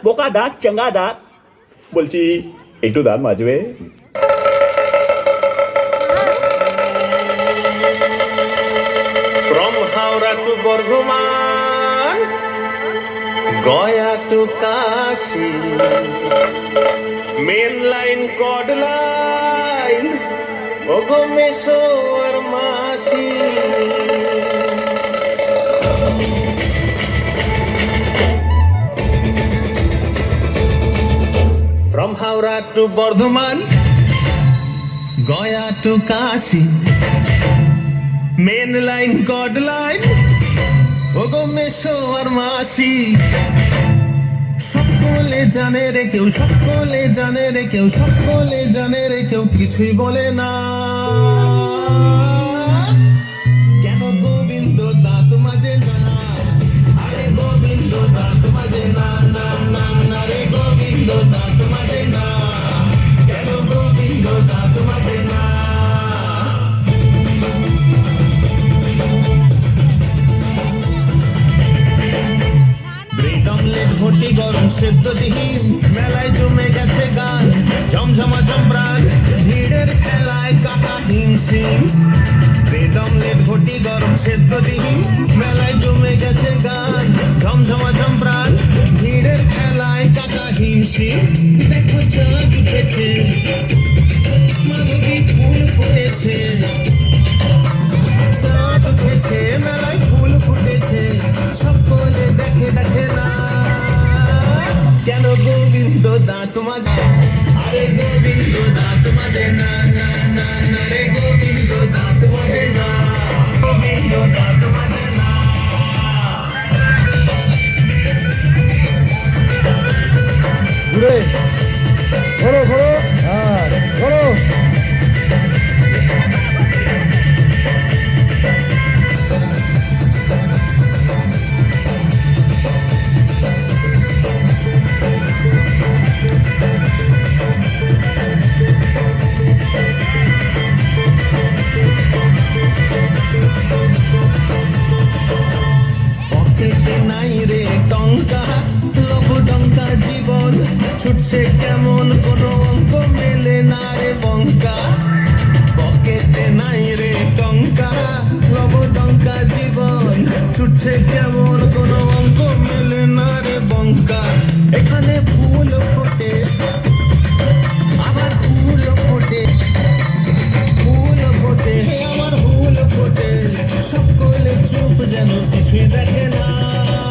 বোকা দাঁত চাঙ্গা দাঁত, বলছি একটু দাঁত মাজবে। From Howrah to Bardhaman, Gaya to Kashi, main line, cod line, Ogo Meso or Masi. From Howrah to Bardhaman, Gaya to Kashi, main line কড লাইন ওগো মেশো আর মাসি, সকলে জানে রে কেউ, সকলে জানে রে কেউ, সকলে জানে রে কেউ কিছুই বলে না। কেন গোবিন্দ দাঁত মাজে না, আরে গোবিন্দ দাঁত মাজে না, না না না রে গোবিন্দ দাঁত মাজে না, কেন গোবিন্দ দাঁত মাজে না। ব্রেড অমলেট ঘটি গরম সেদ্ধ ডিম, মেলায় জমে গেছে গান, ঝমঝমা জমপ্রাণ, ভিড়ের খেলায় কাটা হিমশিম। ব্রেড অমলেট ঘটি গরম সেদ্ধ ডিম, মেলায় জমে গেছে গান, ঝমঝমা জমপ্রাণ, ভিড়ের খেলায় কাটা হিমশিম। দেখো চাঁদ উঠেছে, মাধবী ফুল ফুটেছে, চাঁদ উঠেছে মেলায় ফুল ফুটেছে, সকলে দেখে দেখে না। কেন গোবিন্দ দাঁত মাজে, আরে গোবিন্দ দাঁত মাজে না, না না না রে গোবিন্দ দাঁত মাজে না, গোবিন্দ দাঁত মাজে না। ঘুরে